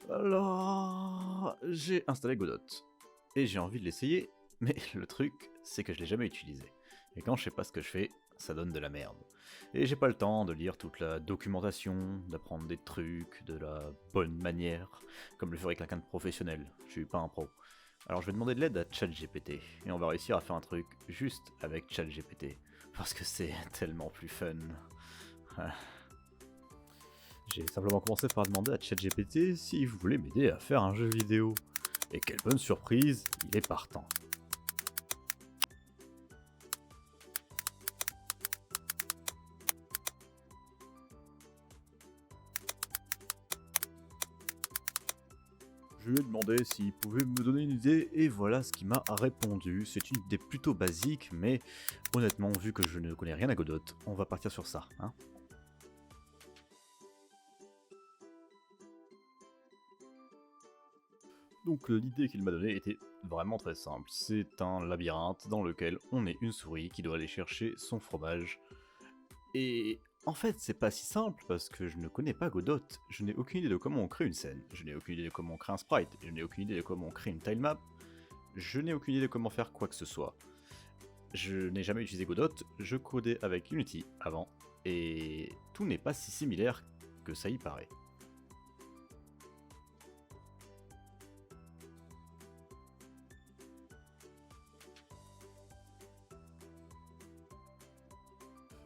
Alors, j'ai installé Godot et j'ai envie de l'essayer, mais le truc, c'est que je l'ai jamais utilisé. Et quand je sais pas ce que je fais, ça donne de la merde. Et j'ai pas le temps de lire toute la documentation, d'apprendre des trucs de la bonne manière, comme le ferait quelqu'un de professionnel. Je suis pas un pro. Alors je vais demander de l'aide à ChatGPT, et on va réussir à faire un truc juste avec ChatGPT, parce que c'est tellement plus fun. J'ai simplement commencé par demander à ChatGPT s'il voulait m'aider à faire un jeu vidéo. Et quelle bonne surprise, il est partant. Je lui ai demandé s'il pouvait me donner une idée et voilà ce qu'il m'a répondu. C'est une idée plutôt basique, mais honnêtement, vu que je ne connais rien à Godot, on va partir sur ça, hein. Donc l'idée qu'il m'a donnée était vraiment très simple. C'est un labyrinthe dans lequel on est une souris qui doit aller chercher son fromage. Et en fait, c'est pas si simple parce que je ne connais pas Godot. Je n'ai aucune idée de comment on crée une scène. Je n'ai aucune idée de comment on crée un sprite. Je n'ai aucune idée de comment on crée une tilemap. Je n'ai aucune idée de comment faire quoi que ce soit. Je n'ai jamais utilisé Godot. Je codais avec Unity avant. Et tout n'est pas si similaire que ça y paraît.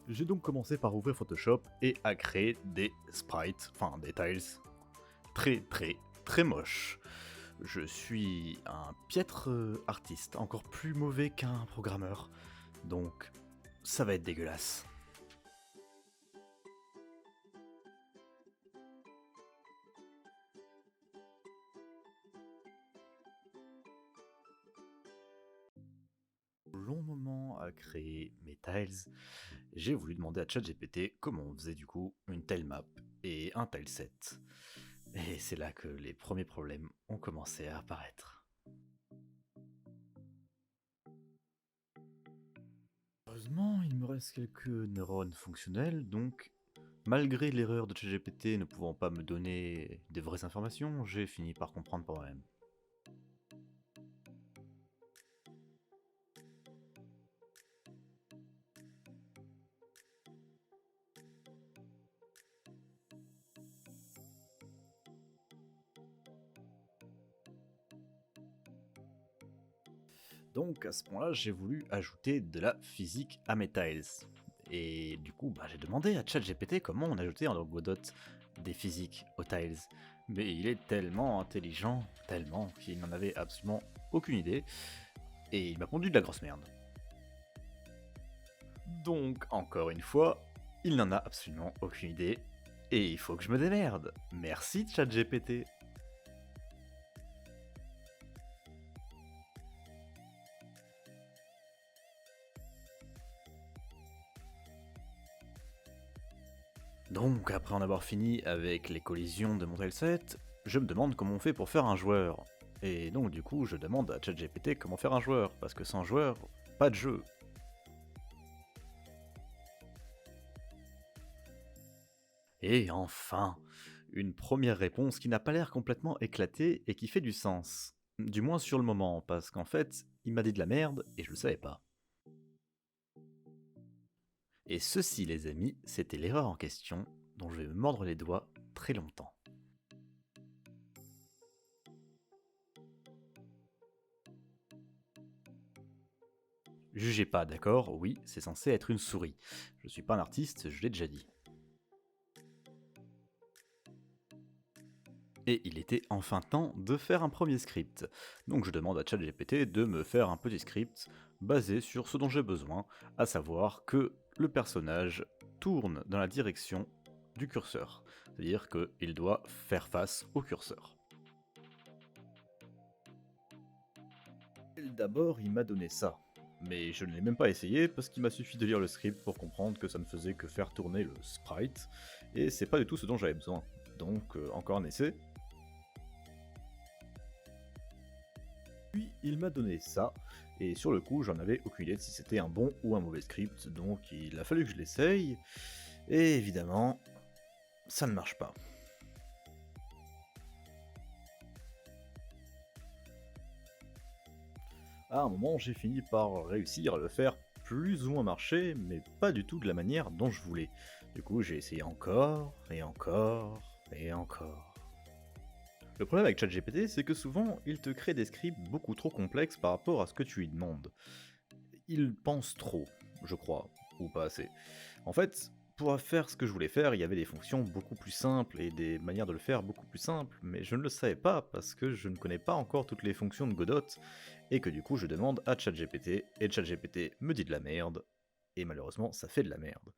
J'ai donc commencé par ouvrir Photoshop et à créer des sprites, enfin des tiles, très moches. Je suis un piètre artiste, encore plus mauvais qu'un programmeur, donc ça va être dégueulasse. Long moment à créer mes tiles, j'ai voulu demander à ChatGPT comment on faisait du coup une tilemap et un tileset. Et c'est là que les premiers problèmes ont commencé à apparaître. Heureusement, il me reste quelques neurones fonctionnels, donc malgré l'erreur de ChatGPT ne pouvant pas me donner des vraies informations, j'ai fini par comprendre par moi-même. Donc à ce point-là, j'ai voulu ajouter de la physique à mes tiles. Et du coup, j'ai demandé à ChatGPT comment on ajoutait en Godot des physiques aux tiles. Mais il est tellement intelligent, tellement qu'il n'en avait absolument aucune idée, et il m'a pondu de la grosse merde. Donc, encore une fois, il n'en a absolument aucune idée, et il faut que je me démerde. Merci ChatGPT. Donc, après en avoir fini avec les collisions de mon tileset, je me demande comment on fait pour faire un joueur. Et donc, du coup, je demande à ChatGPT comment faire un joueur, parce que sans joueur, pas de jeu. Et enfin, une première réponse qui n'a pas l'air complètement éclatée et qui fait du sens. Du moins sur le moment, parce qu'en fait, il m'a dit de la merde et je le savais pas. Et ceci, les amis, c'était l'erreur en question, dont je vais me mordre les doigts très longtemps. Jugez pas, d'accord? Oui, c'est censé être une souris. Je suis pas un artiste, je l'ai déjà dit. Et il était enfin temps de faire un premier script. Donc je demande à ChatGPT de me faire un petit script basé sur ce dont j'ai besoin, à savoir que le personnage tourne dans la direction du curseur. C'est-à-dire qu'il doit faire face au curseur. D'abord, il m'a donné ça. Mais je ne l'ai même pas essayé parce qu'il m'a suffi de lire le script pour comprendre que ça ne faisait que faire tourner le sprite, et c'est pas du tout ce dont j'avais besoin. Donc, encore un essai. Puis il m'a donné ça, et sur le coup j'en avais aucune idée de si c'était un bon ou un mauvais script, donc il a fallu que je l'essaye, et évidemment, ça ne marche pas. À un moment, j'ai fini par réussir à le faire plus ou moins marcher, mais pas du tout de la manière dont je voulais. Du coup, j'ai essayé encore, et encore, et encore. Le problème avec ChatGPT, c'est que souvent, il te crée des scripts beaucoup trop complexes par rapport à ce que tu lui demandes. Il pense trop, je crois, ou pas assez. En fait, pour faire ce que je voulais faire, il y avait des fonctions beaucoup plus simples et des manières de le faire beaucoup plus simples, mais je ne le savais pas parce que je ne connais pas encore toutes les fonctions de Godot, et que du coup je demande à ChatGPT, et ChatGPT me dit de la merde, et malheureusement ça fait de la merde.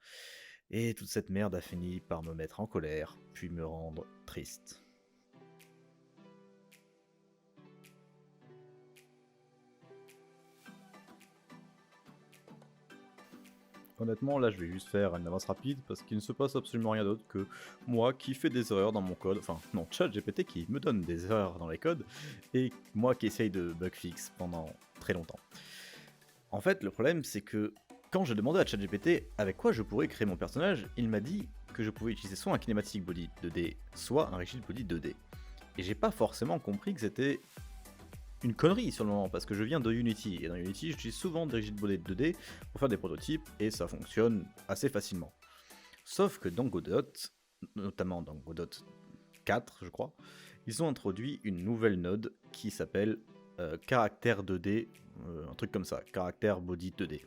Et toute cette merde a fini par me mettre en colère, puis me rendre triste. Honnêtement, là, je vais juste faire une avance rapide parce qu'il ne se passe absolument rien d'autre que moi qui fais des erreurs dans mon code. Enfin, non, ChatGPT qui me donne des erreurs dans les codes et moi qui essaye de bug fix pendant très longtemps. En fait, le problème, c'est que quand j'ai demandé à ChatGPT avec quoi je pourrais créer mon personnage, il m'a dit que je pouvais utiliser soit un kinematic body 2D, soit un rigid body 2D. Et j'ai pas forcément compris que c'était une connerie sur le moment, parce que je viens de Unity, et dans Unity j'utilise souvent des rigid body 2D pour faire des prototypes, et ça fonctionne assez facilement. Sauf que dans Godot, notamment dans Godot 4 je crois, ils ont introduit une nouvelle node qui s'appelle caractère 2D, un truc comme ça, caractère body 2D.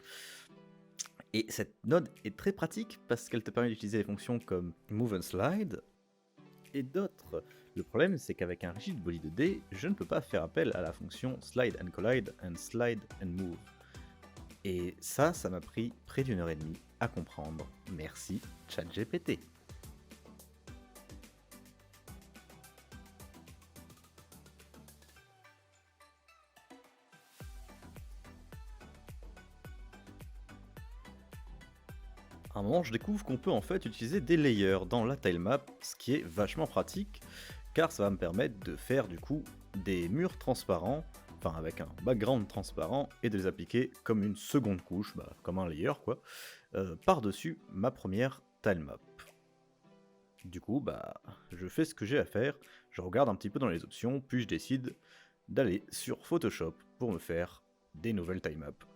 Et cette node est très pratique parce qu'elle te permet d'utiliser des fonctions comme move and slide, et d'autres. Le problème, c'est qu'avec un rigid body 2D, je ne peux pas faire appel à la fonction slide and collide and slide and move. Et ça m'a pris près d'une heure et demie à comprendre. Merci ChatGPT. À un moment, je découvre qu'on peut en fait utiliser des layers dans la tilemap, ce qui est vachement pratique, car ça va me permettre de faire du coup des murs transparents, enfin avec un background transparent, et de les appliquer comme une seconde couche, comme un layer quoi, par-dessus ma première tilemap. Du coup, je fais ce que j'ai à faire, je regarde un petit peu dans les options, puis je décide d'aller sur Photoshop pour me faire des nouvelles timemaps.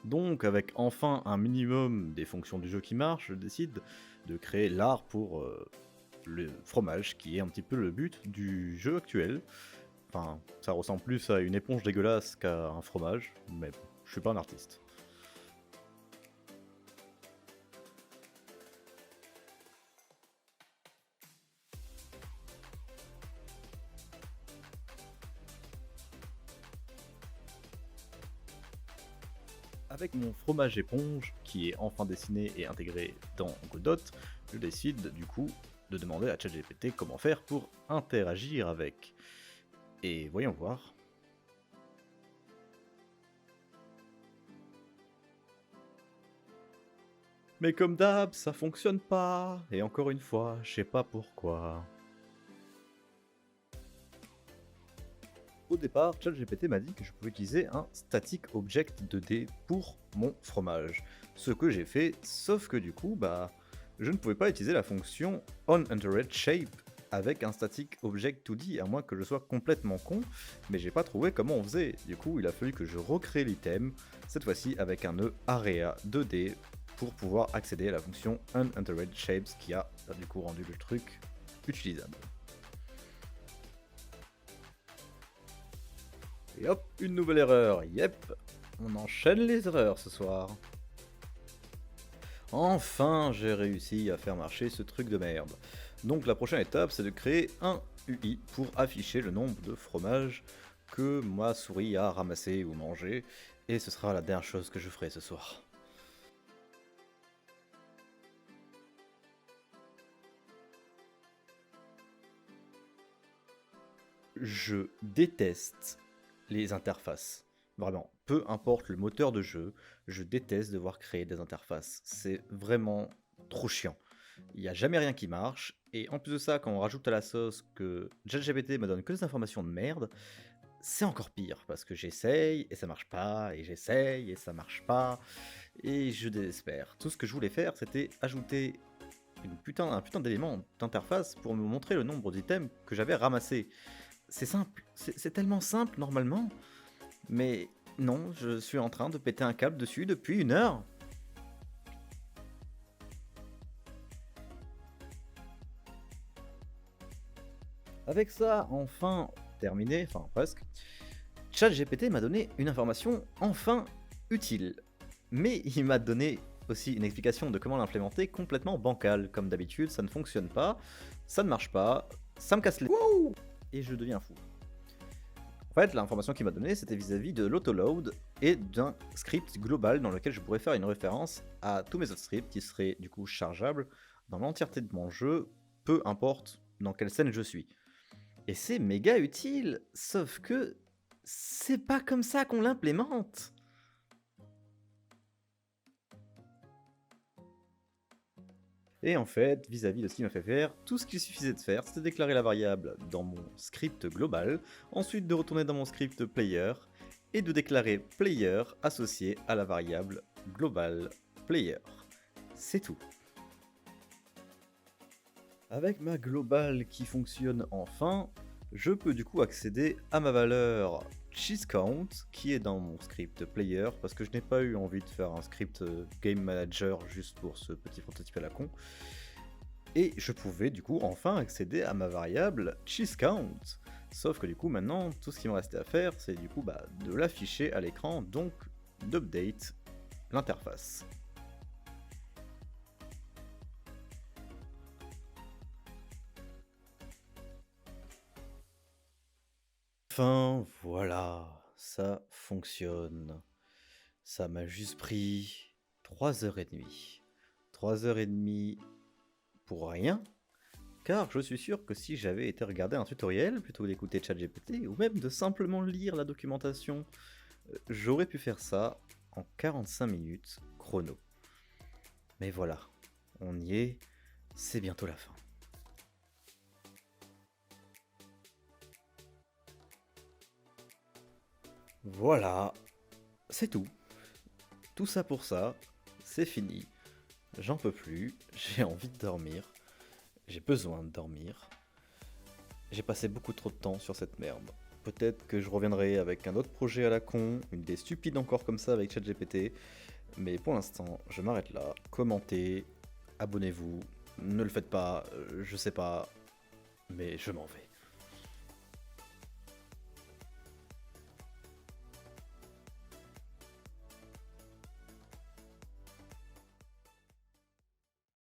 Donc, avec enfin un minimum des fonctions du jeu qui marchent, je décide de créer l'art pour le fromage, qui est un petit peu le but du jeu actuel. Enfin, ça ressemble plus à une éponge dégueulasse qu'à un fromage, mais bon, je suis pas un artiste. Avec mon fromage éponge, qui est enfin dessiné et intégré dans Godot, je décide du coup de demander à ChatGPT comment faire pour interagir avec. Et voyons voir. Mais comme d'hab, ça fonctionne pas. Et encore une fois, je sais pas pourquoi. Au départ, ChatGPT m'a dit que je pouvais utiliser un Static Object 2D pour mon fromage. Ce que j'ai fait, sauf que du coup, je ne pouvais pas utiliser la fonction onEnteredShape avec un Static Object 2D, à moins que je sois complètement con, mais j'ai pas trouvé comment on faisait. Du coup, il a fallu que je recrée l'item, cette fois-ci avec un nœud Area 2D, pour pouvoir accéder à la fonction onEnteredShapes qui a du coup rendu le truc utilisable. Et hop, une nouvelle erreur, yep, on enchaîne les erreurs ce soir. Enfin, j'ai réussi à faire marcher ce truc de merde. Donc la prochaine étape, c'est de créer un UI pour afficher le nombre de fromages que ma souris a ramassé ou mangé, et ce sera la dernière chose que je ferai ce soir. Je déteste les interfaces. Vraiment, peu importe le moteur de jeu, je déteste devoir créer des interfaces. C'est vraiment trop chiant. il n'y a jamais rien qui marche, et en plus de ça, quand on rajoute à la sauce que ChatGPT me donne que des informations de merde, c'est encore pire, parce que j'essaye, et ça marche pas, et j'essaye, et ça marche pas, et je désespère. Tout ce que je voulais faire, c'était ajouter un putain d'élément d'interface pour me montrer le nombre d'items que j'avais ramassés. C'est simple, c'est tellement simple normalement, mais non, je suis en train de péter un câble dessus depuis 1 heure. Avec ça, enfin terminé, enfin presque, ChatGPT m'a donné une information enfin utile. Mais il m'a donné aussi une explication de comment l'implémenter complètement bancale. Comme d'habitude, ça ne fonctionne pas, ça ne marche pas, ça me casse les... Wouh et je deviens fou. En fait, l'information qu'il m'a donnée, c'était vis-à-vis de l'autoload et d'un script global dans lequel je pourrais faire une référence à tous mes autres scripts qui seraient du coup chargeables dans l'entièreté de mon jeu, peu importe dans quelle scène je suis. Et c'est méga utile, sauf que c'est pas comme ça qu'on l'implémente. Et en fait, vis-à-vis de ce qu'il m'a fait faire, tout ce qu'il suffisait de faire, c'était déclarer la variable dans mon script global, ensuite de retourner dans mon script player, et de déclarer player associé à la variable global player. C'est tout. Avec ma globale qui fonctionne enfin, je peux du coup accéder à ma valeur cheeseCount qui est dans mon script player parce que je n'ai pas eu envie de faire un script game manager juste pour ce petit prototype à la con. Et je pouvais du coup enfin accéder à ma variable cheeseCount. Sauf que du coup maintenant tout ce qui me restait à faire c'est du coup de l'afficher à l'écran, donc d'update l'interface. Enfin, voilà, ça fonctionne. Ça m'a juste pris 3h30. 3h30 pour rien, car je suis sûr que si j'avais été regarder un tutoriel plutôt que d'écouter ChatGPT, ou même de simplement lire la documentation, j'aurais pu faire ça en 45 minutes chrono. Mais voilà, on y est, c'est bientôt la fin. Voilà, c'est tout. Tout ça pour ça, c'est fini. J'en peux plus, j'ai envie de dormir. J'ai besoin de dormir. J'ai passé beaucoup trop de temps sur cette merde. Peut-être que je reviendrai avec un autre projet à la con, une idée stupide encore comme ça avec ChatGPT. Mais pour l'instant, je m'arrête là. Commentez, abonnez-vous. Ne le faites pas, je sais pas. Mais je m'en vais.